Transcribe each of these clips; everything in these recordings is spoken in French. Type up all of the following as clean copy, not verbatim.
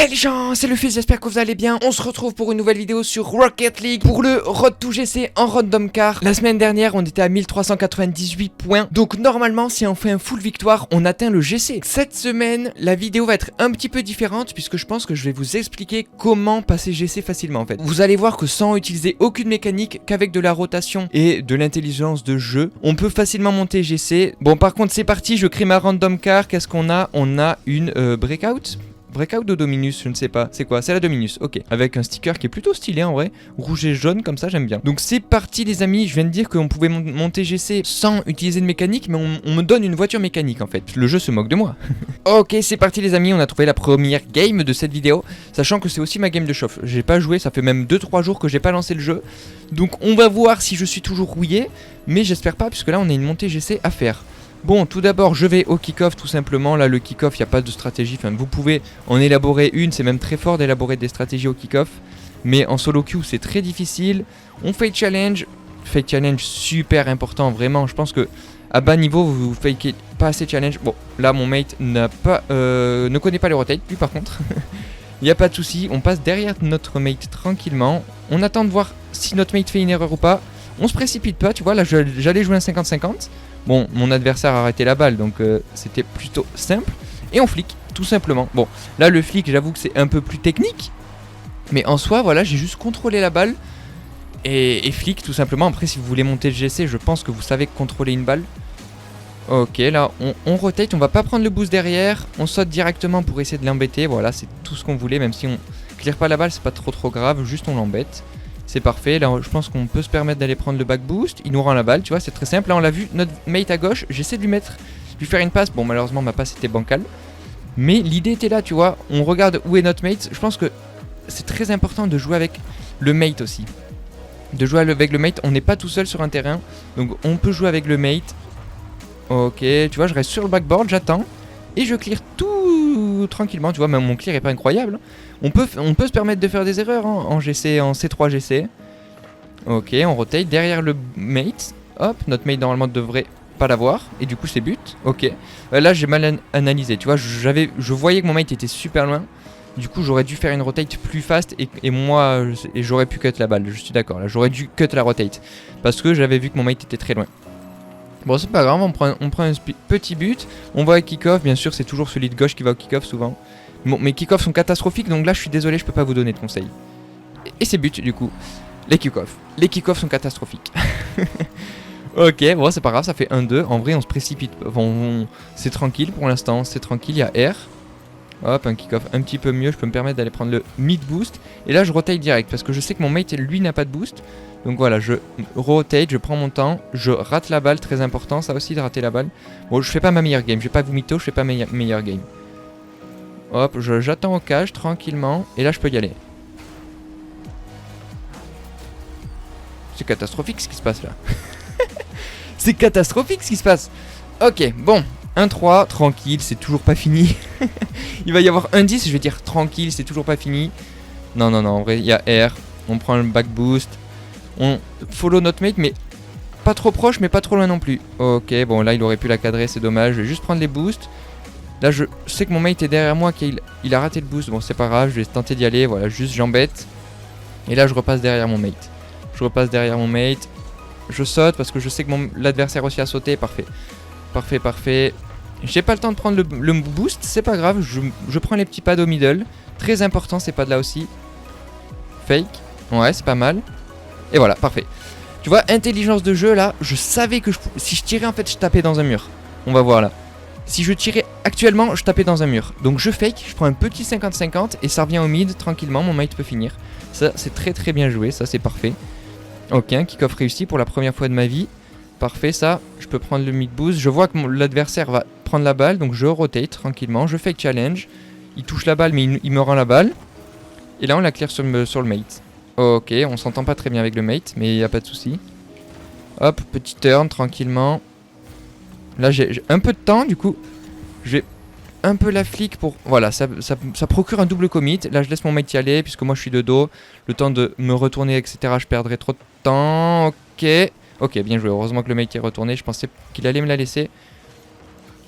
Hey les gens, c'est le fils, j'espère que vous allez bien. On se retrouve pour une nouvelle vidéo sur Rocket League pour le Road to GC en random car. La semaine dernière, on était à 1398 points. Donc normalement, si on fait un full victoire, on atteint le GC. Cette semaine, la vidéo va être un petit peu différente puisque je pense que je vais vous expliquer comment passer GC facilement en fait. Vous allez voir que sans utiliser aucune mécanique, qu'avec de la rotation et de l'intelligence de jeu, on peut facilement monter GC. Bon, par contre, c'est parti, je crée ma random car. Qu'est-ce qu'on a? On a une breakout. Breakout de Dominus, je ne sais pas. C'est quoi? C'est la Dominus, ok. Avec un sticker qui est plutôt stylé en vrai. Rouge et jaune, comme ça, j'aime bien. Donc c'est parti les amis. Je viens de dire qu'on pouvait monter GC sans utiliser de mécanique, mais on me donne une voiture mécanique en fait. Le jeu se moque de moi. Ok, c'est parti les amis. On a trouvé la première game de cette vidéo. Sachant que c'est aussi ma game de chauffe. J'ai pas joué, ça fait même 2-3 jours que j'ai pas lancé le jeu. Donc on va voir si je suis toujours rouillé. Mais j'espère pas, puisque là on a une montée GC à faire. Bon, tout d'abord, je vais au kick-off tout simplement. Là, le kick-off, il n'y a pas de stratégie. Enfin, vous pouvez en élaborer une. C'est même très fort d'élaborer des stratégies au kick-off. Mais en solo queue, c'est très difficile. On fait challenge. Fake challenge, super important, vraiment. Je pense que à bas niveau, vous fakez pas assez challenge. Bon, là, mon mate ne connaît pas le rotate, lui, par contre. Il n'y a pas de souci. On passe derrière notre mate tranquillement. On attend de voir si notre mate fait une erreur ou pas. On se précipite pas, tu vois. Là, j'allais jouer un 50-50. Bon, mon adversaire a arrêté la balle, donc c'était plutôt simple. Et on flic, tout simplement. Bon, là le flic, j'avoue que c'est un peu plus technique. Mais en soi, voilà, j'ai juste contrôlé la balle. Et flic, tout simplement. Après, si vous voulez monter le GC, je pense que vous savez contrôler une balle. Ok, là, on rotate, on va pas prendre le boost derrière. On saute directement pour essayer de l'embêter. Voilà, c'est tout ce qu'on voulait. Même si on clear pas la balle, c'est pas trop grave. Juste on l'embête. C'est parfait, là je pense qu'on peut se permettre d'aller prendre le back boost. Il nous rend la balle, tu vois, c'est très simple. Là on l'a vu, notre mate à gauche, j'essaie de lui faire une passe. Bon, malheureusement ma passe était bancale. Mais l'idée était là, tu vois. On regarde où est notre mate. Je pense que c'est très important de jouer avec le mate aussi. De jouer avec le mate, on n'est pas tout seul sur un terrain. Donc on peut jouer avec le mate. Ok, tu vois, je reste sur le backboard, j'attends. Et je clear tout tranquillement, tu vois, même mon clear est pas incroyable. On peut se permettre de faire des erreurs hein, en GC, en C3 GC. Ok, on rotate derrière le mate. Hop, notre mate normalement devrait pas l'avoir. Et du coup c'est but. Ok. Là j'ai mal analysé, tu vois, je voyais que mon mate était super loin. Du coup j'aurais dû faire une rotate plus fast et moi j'aurais pu cut la balle, je suis d'accord. Là j'aurais dû cut la rotate. Parce que j'avais vu que mon mate était très loin. Bon, c'est pas grave, on prend un petit but. On va à kick-off, bien sûr, c'est toujours celui de gauche qui va au kick-off souvent. Bon, mes kick-offs sont catastrophiques, donc là, je suis désolé, je peux pas vous donner de conseils. Et c'est but, du coup. Les kick-offs. Les kick-offs sont catastrophiques. Ok, bon, c'est pas grave, ça fait 1-2. En vrai, on se précipite. Bon, c'est tranquille pour l'instant, c'est tranquille, il y a R. Hop, un kick-off un petit peu mieux, je peux me permettre d'aller prendre le mid-boost. Et là, je rotate direct, parce que je sais que mon mate, lui, n'a pas de boost. Donc voilà, je rotate, je prends mon temps, je rate la balle, très important, ça aussi de rater la balle. Bon, je fais pas ma meilleure game, je vais pas vous mytho, je fais pas ma meilleure game. Hop, j'attends au cage, tranquillement, et là je peux y aller. C'est catastrophique ce qui se passe là. C'est catastrophique ce qui se passe. Ok, bon, 1-3, tranquille, c'est toujours pas fini. Il va y avoir 1-10, je vais dire tranquille, c'est toujours pas fini. Non, en vrai, il y a R, on prend le back boost. On follow notre mate, mais pas trop proche, mais pas trop loin non plus. Ok, bon là il aurait pu la cadrer, c'est dommage. Je vais juste prendre les boosts. Là je sais que mon mate est derrière moi, qu'il a raté le boost. Bon c'est pas grave, je vais tenter d'y aller. Voilà, juste j'embête. Et là je repasse derrière mon mate. Je saute parce que je sais que l'adversaire aussi a sauté. Parfait. J'ai pas le temps de prendre le boost, c'est pas grave. Je prends les petits pads au middle. Très important ces pads là aussi. Fake. Ouais, c'est pas mal. Et voilà, parfait. Tu vois, intelligence de jeu, là, je savais que si je tirais, en fait, je tapais dans un mur. On va voir, là. Si je tirais actuellement, je tapais dans un mur. Donc, je fake, je prends un petit 50-50 et ça revient au mid, tranquillement, mon mate peut finir. Ça, c'est très bien joué, ça, c'est parfait. Ok, un kick-off réussi pour la première fois de ma vie. Parfait, ça, je peux prendre le mid boost. Je vois que l'adversaire va prendre la balle, donc je rotate tranquillement. Je fake challenge. Il touche la balle, mais il me rend la balle. Et là, on la clear sur le mate. Ok, on s'entend pas très bien avec le mate, mais il n'y a pas de souci. Hop, petit turn, tranquillement. Là, j'ai un peu de temps, du coup. Je vais un peu la flic pour... Voilà, ça procure un double commit. Là, je laisse mon mate y aller, puisque moi, je suis de dos. Le temps de me retourner, etc., je perdrai trop de temps. Ok, bien joué. Heureusement que le mate est retourné. Je pensais qu'il allait me la laisser.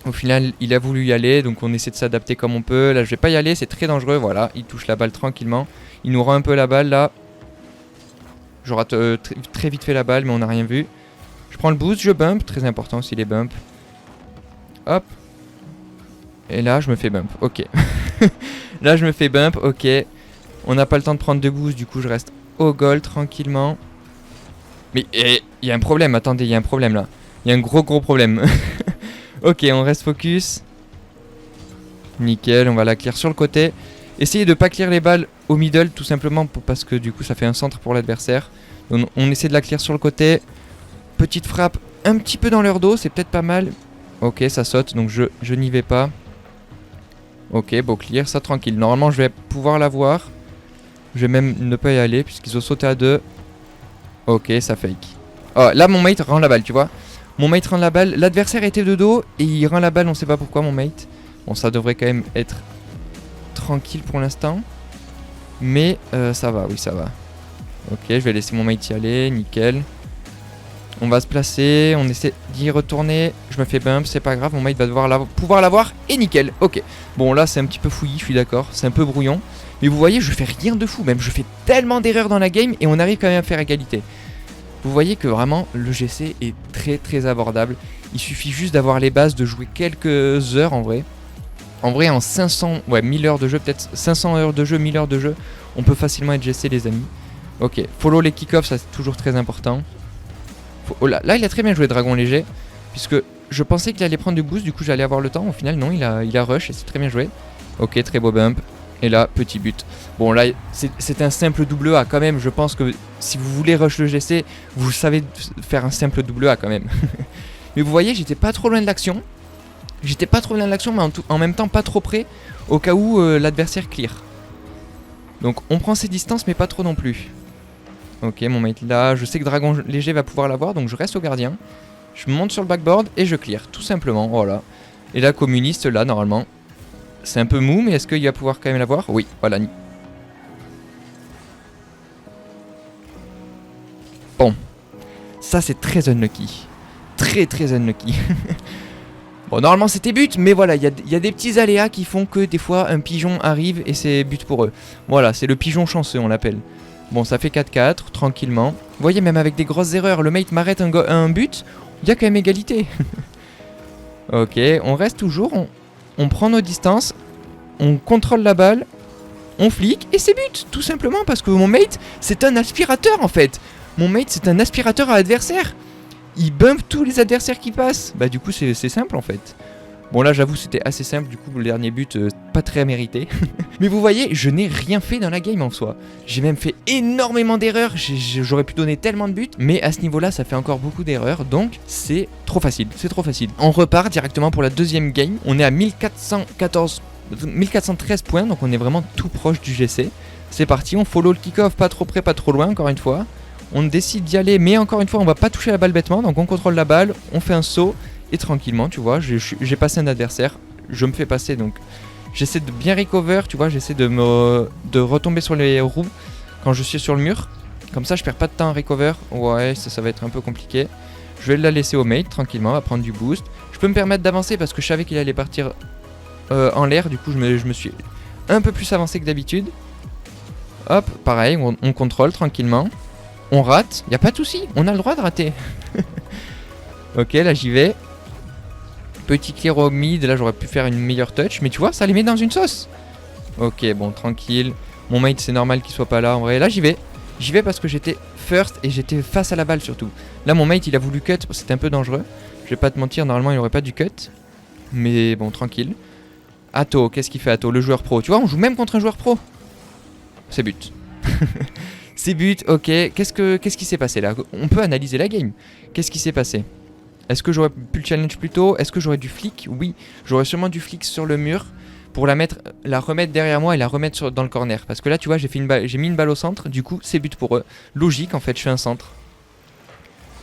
Au final, il a voulu y aller, donc on essaie de s'adapter comme on peut. Là, je vais pas y aller, c'est très dangereux. Voilà, il touche la balle tranquillement. Il nous rend un peu la balle là. Je rate très vite fait la balle, mais on n'a rien vu. Je prends le boost, je bump. Très important aussi les bumps. Hop. Et là, je me fais bump. Ok. Là, je me fais bump. Ok. On n'a pas le temps de prendre de boost, du coup, je reste au goal tranquillement. Mais il y a un problème. Attendez, il y a un problème là. Il y a un gros problème. Ok, on reste focus. Nickel, on va la clear sur le côté. Essayez de pas clear les balles au middle, tout simplement parce que du coup ça fait un centre pour l'adversaire. On essaie de la clear sur le côté. Petite frappe un petit peu dans leur dos, c'est peut-être pas mal. Ok, ça saute, donc je n'y vais pas. Ok, beau clear, ça tranquille. Normalement je vais pouvoir l'avoir. Je vais même ne pas y aller puisqu'ils ont sauté à deux. Ok, ça fake. Oh, là mon mate rend la balle, tu vois. Mon mate rend la balle, l'adversaire était de dos et il rend la balle, on sait pas pourquoi mon mate. Bon, ça devrait quand même être tranquille pour l'instant. Mais ça va, oui ça va. Ok, je vais laisser mon mate y aller, nickel. On va se placer, on essaie d'y retourner. Je me fais bump, c'est pas grave, mon mate va pouvoir l'avoir et nickel. Ok, bon là c'est un petit peu fouillis, je suis d'accord, c'est un peu brouillon. Mais vous voyez, je fais rien de fou, même je fais tellement d'erreurs dans la game et on arrive quand même à faire égalité. Vous voyez que vraiment le GC est très abordable. Il suffit juste d'avoir les bases, de jouer quelques heures en vrai. En vrai en 500, ouais 1000 heures de jeu, peut-être 500 heures de jeu, 1000 heures de jeu, on peut facilement être GC les amis. Ok, follow les kick-offs, ça c'est toujours très important. Oh là, il a très bien joué Dragon Léger, puisque je pensais qu'il allait prendre du boost, du coup j'allais avoir le temps. Au final non, il a rush et c'est très bien joué. Ok, très beau bump. Et là, petit but. Bon là, c'est un simple double A quand même. Je pense que si vous voulez rush le GC, vous savez faire un simple double A quand même. Mais vous voyez, j'étais pas trop loin de l'action. J'étais pas trop loin de l'action, mais en même temps pas trop près, au cas où l'adversaire clear. Donc on prend ses distances, mais pas trop non plus. Ok, mon mate là, je sais que Dragon Léger va pouvoir l'avoir, donc je reste au gardien. Je monte sur le backboard et je clear, tout simplement, voilà. Et là, communiste, là, normalement. C'est un peu mou, mais est-ce qu'il va pouvoir quand même l'avoir? Oui, voilà. Bon. Ça, c'est très unlucky. Très unlucky. Bon, normalement, c'était but, mais voilà, il y a des petits aléas qui font que des fois, un pigeon arrive et c'est but pour eux. Voilà, c'est le pigeon chanceux, on l'appelle. Bon, ça fait 4-4, tranquillement. Vous voyez, même avec des grosses erreurs, le mate m'arrête un but, il y a quand même égalité. Ok, on reste toujours, on prend nos distances, on contrôle la balle, on flic et c'est but, tout simplement parce que mon mate, c'est un aspirateur en fait. Mon mate, c'est un aspirateur à adversaire. Il bump tous les adversaires qui passent. Bah du coup, c'est simple en fait. Bon là, j'avoue, c'était assez simple, du coup, le dernier but, pas très mérité. Mais vous voyez, je n'ai rien fait dans la game en soi. J'ai même fait énormément d'erreurs, j'aurais pu donner tellement de buts, mais à ce niveau-là, ça fait encore beaucoup d'erreurs, donc c'est trop facile, c'est trop facile. On repart directement pour la deuxième game, on est à 1413 points, donc on est vraiment tout proche du GC. C'est parti, on follow le kick-off, pas trop près, pas trop loin, encore une fois. On décide d'y aller, mais encore une fois, on va pas toucher la balle bêtement, donc on contrôle la balle, on fait un saut, et tranquillement, tu vois, j'ai passé un adversaire, je me fais passer, donc j'essaie de bien recover, tu vois, j'essaie de retomber sur les roues quand je suis sur le mur. Comme ça, je perds pas de temps à recover. Ouais, ça va être un peu compliqué. Je vais la laisser au mate, tranquillement, on va prendre du boost. Je peux me permettre d'avancer parce que je savais qu'il allait partir en l'air, du coup, je me suis un peu plus avancé que d'habitude. Hop, pareil, on contrôle tranquillement. On rate, y a pas de souci, on a le droit de rater. Ok, là j'y vais. Petit clear au mid, là j'aurais pu faire une meilleure touch, mais tu vois, ça les met dans une sauce. Ok, bon, tranquille. Mon mate, c'est normal qu'il soit pas là en vrai. Là j'y vais. J'y vais parce que j'étais first et j'étais face à la balle surtout. Là mon mate, il a voulu cut, c'était un peu dangereux. Je vais pas te mentir, normalement il aurait pas dû cut. Mais bon, tranquille. Atto, qu'est-ce qu'il fait Atto, le joueur pro? Tu vois, on joue même contre un joueur pro. C'est but. C'est but, ok. Qu'est-ce qui s'est passé là? On peut analyser la game. Qu'est-ce qui s'est passé? Est-ce que j'aurais pu le challenge plus tôt? Est-ce que j'aurais du flic? Oui, j'aurais sûrement du flic sur le mur pour la remettre derrière moi et la remettre dans le corner. Parce que là, tu vois, j'ai mis une balle au centre, du coup, c'est but pour eux. Logique, en fait, je fais un centre.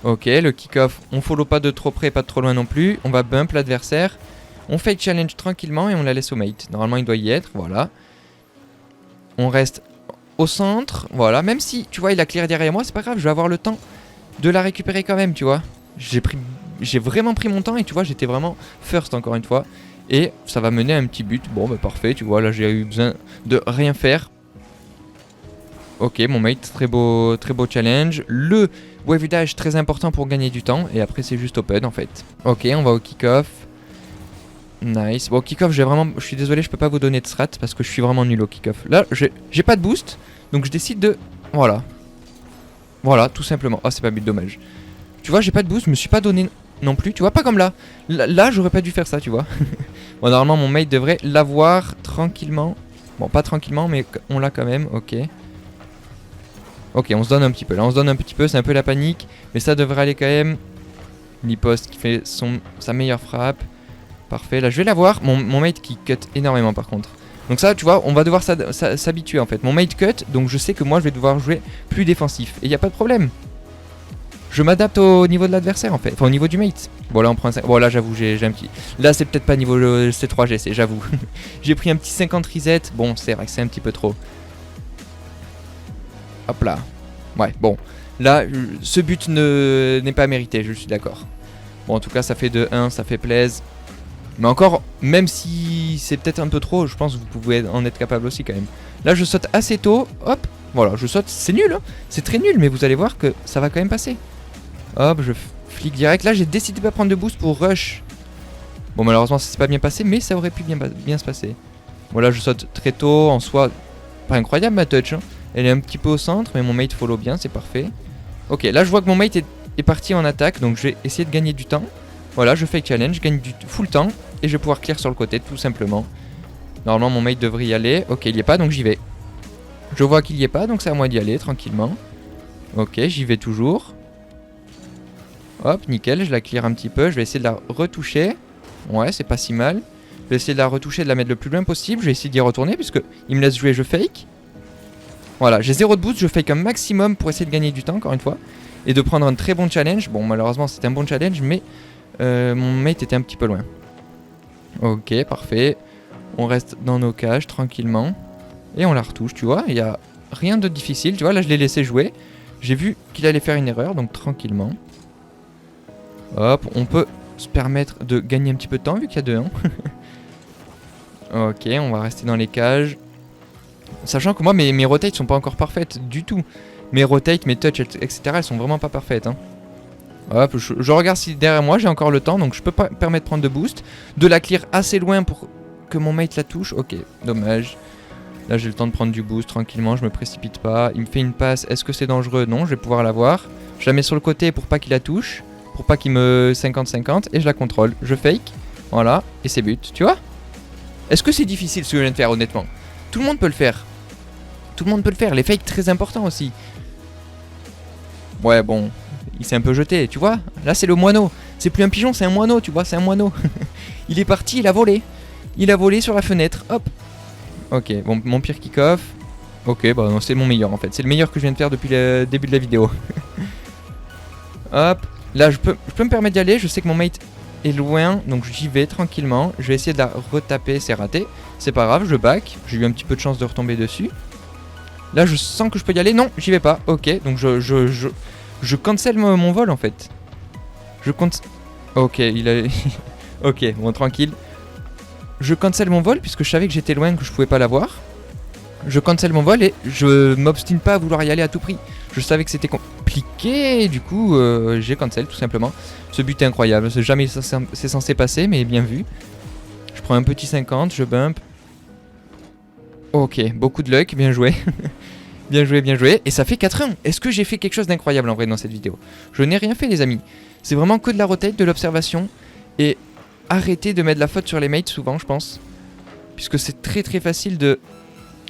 Ok, le kick-off, on follow pas de trop près, pas de trop loin non plus. On va bump l'adversaire. On fait le challenge tranquillement et on la laisse au mate. Normalement, il doit y être, voilà. On reste au centre, voilà. Même si, tu vois, il a clear derrière moi, c'est pas grave, je vais avoir le temps de la récupérer quand même, tu vois. J'ai pris j'ai vraiment pris mon temps et tu vois, j'étais vraiment first encore une fois. Et ça va mener à un petit but. Bon, bah parfait, tu vois, là j'ai eu besoin de rien faire. Ok, mon mate, très beau challenge. Le wave dash, très important pour gagner du temps. Et après, c'est juste open en fait. Ok, on va au kick-off. Nice. Bon, kick-off, je suis désolé, je peux pas vous donner de strat parce que je suis vraiment nul au kick-off. Là, j'ai pas de boost. Donc je décide de... Voilà. Voilà, tout simplement. Oh, c'est pas but, dommage. Tu vois, j'ai pas de boost, je me suis pas donné non plus. Tu vois, pas comme là. Là, j'aurais pas dû faire ça, tu vois. Bon, normalement, mon mate devrait l'avoir tranquillement. Bon, pas tranquillement, mais on l'a quand même. Ok. Ok, on se donne un petit peu. Là, on se donne un petit peu. C'est un peu la panique. Mais ça devrait aller quand même. Lipost qui fait sa meilleure frappe. Parfait. Là, je vais l'avoir. Mon mate qui cut énormément, par contre. Donc ça, tu vois, on va devoir s'habituer, en fait. Mon mate cut, donc je sais que moi, je vais devoir jouer plus défensif. Et il n'y a pas de problème. Je m'adapte au niveau de l'adversaire, en fait. Enfin, au niveau du mate. Bon, là, on prend un 5... Bon, là, j'avoue, j'ai un petit... Là, c'est peut-être pas niveau C3 GC, j'avoue. J'ai pris un petit 50 reset. Bon, c'est vrai que c'est un petit peu trop. Hop là. Ouais, bon. Là, ce but n'est pas mérité, je suis d'accord. Bon, en tout cas, ça fait 2-1, ça fait plaisir. Mais encore, même si c'est peut-être un peu trop, je pense que vous pouvez en être capable aussi quand même. Là, je saute assez tôt. Hop, voilà, je saute. C'est nul, hein. C'est très nul, mais vous allez voir que ça va quand même passer. Hop, je flic direct. Là, j'ai décidé de pas prendre de boost pour rush. Bon, malheureusement, ça s'est pas bien passé, mais ça aurait pu bien se passer. Bon, là, je saute très tôt. En soi, pas incroyable ma touch, hein. Elle est un petit peu au centre, mais mon mate follow bien, c'est parfait. Ok, là, je vois que mon mate est parti en attaque, donc je vais essayer de gagner du temps. Voilà, je fais challenge, je gagne du full temps et je vais pouvoir clear sur le côté tout simplement. Normalement mon mate devrait y aller. Ok, il y est pas donc j'y vais. Je vois qu'il y est pas donc c'est à moi d'y aller tranquillement. Ok, j'y vais toujours. Hop, nickel, je la clear un petit peu. Je vais essayer de la retoucher. Ouais, c'est pas si mal. Je vais essayer de la retoucher, de la mettre le plus loin possible. Je vais essayer d'y retourner puisque il me laisse jouer, je fake. Voilà, j'ai 0 de boost, je fake un maximum pour essayer de gagner du temps encore une fois. Et de prendre un très bon challenge. Bon, malheureusement c'était un bon challenge mais... mon mate était un petit peu loin. Ok, parfait. On reste dans nos cages tranquillement. Et on la retouche, tu vois. Il n'y a rien de difficile. Tu vois, là, je l'ai laissé jouer. J'ai vu qu'il allait faire une erreur, donc tranquillement. Hop, on peut se permettre de gagner un petit peu de temps vu qu'il y a 2-1. Ok, on va rester dans les cages. Sachant que moi, mes rotates sont pas encore parfaites du tout. Mes rotates, mes touches, etc. elles sont vraiment pas parfaites, hein. Hop, je regarde si derrière moi j'ai encore le temps, donc je peux pas permettre de prendre de boost. De la clear assez loin pour que mon mate la touche. Ok, dommage. Là j'ai le temps de prendre du boost tranquillement, je me précipite pas. Il me fait une passe, est-ce que c'est dangereux? Non, je vais pouvoir l'avoir. Je la mets sur le côté pour pas qu'il la touche. Pour pas qu'il me 50-50 et je la contrôle. Je fake, voilà, et c'est but, tu vois. Est-ce que c'est difficile ce que je viens de faire honnêtement? Tout le monde peut le faire. Tout le monde peut le faire, les fakes très importants aussi. Ouais bon... Il s'est un peu jeté, tu vois. Là, c'est le moineau. C'est plus un pigeon, c'est un moineau, tu vois. C'est un moineau. Il est parti, il a volé. Il a volé sur la fenêtre. Hop. Ok, bon, mon pire kick-off. Ok, bah non, c'est mon meilleur en fait. C'est le meilleur que je viens de faire depuis le début de la vidéo. Hop. Là, je peux me permettre d'y aller. Je sais que mon mate est loin, donc j'y vais tranquillement. Je vais essayer de la retaper. C'est raté. C'est pas grave, je back. J'ai eu un petit peu de chance de retomber dessus. Là, je sens que je peux y aller. Non, j'y vais pas. Ok, donc je cancel mon vol en fait. Je compte. Ok, il a. Ok, bon, tranquille. Je cancel mon vol puisque je savais que j'étais loin, que je pouvais pas l'avoir. Je cancel mon vol et je m'obstine pas à vouloir y aller à tout prix. Je savais que c'était compliqué, du coup j'ai cancel tout simplement. Ce but est incroyable, c'est jamais c'est censé passer, mais bien vu. Je prends un petit 50, je bump. Ok, beaucoup de luck, bien joué. Bien joué, bien joué. Et ça fait 4-1. Est-ce que j'ai fait quelque chose d'incroyable en vrai dans cette vidéo? Je n'ai rien fait les amis. C'est vraiment que de la rotate, de l'observation. Et arrêtez de mettre la faute sur les mates souvent je pense. Puisque c'est très très facile de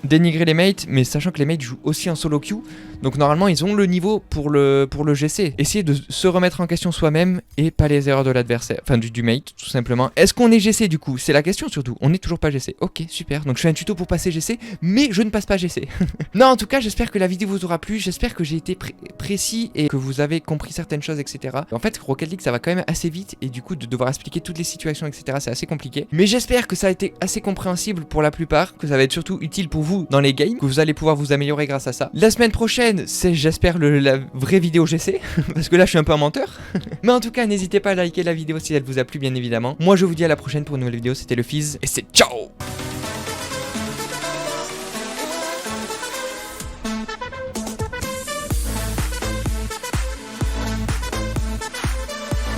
dénigrer les mates, mais sachant que les mates jouent aussi en solo queue, donc normalement ils ont le niveau pour le GC. Essayez de se remettre en question soi-même et pas les erreurs de l'adversaire, enfin du mate tout simplement. Est-ce qu'on est GC du coup? C'est la question surtout, on n'est toujours pas GC. Ok super, donc je fais un tuto pour passer GC, mais je ne passe pas GC. Non en tout cas j'espère que la vidéo vous aura plu, j'espère que j'ai été précis et que vous avez compris certaines choses etc. En fait Rocket League ça va quand même assez vite et du coup de devoir expliquer toutes les situations etc. c'est assez compliqué. Mais j'espère que ça a été assez compréhensible pour la plupart, que ça va être surtout utile pour vous vous dans les games, que vous allez pouvoir vous améliorer grâce à ça. La semaine prochaine, c'est j'espère la vraie vidéo GC, parce que là je suis un peu un menteur. Mais en tout cas, n'hésitez pas à liker la vidéo si elle vous a plu, bien évidemment. Moi je vous dis à la prochaine pour une nouvelle vidéo, c'était le Fizz, et c'est ciao.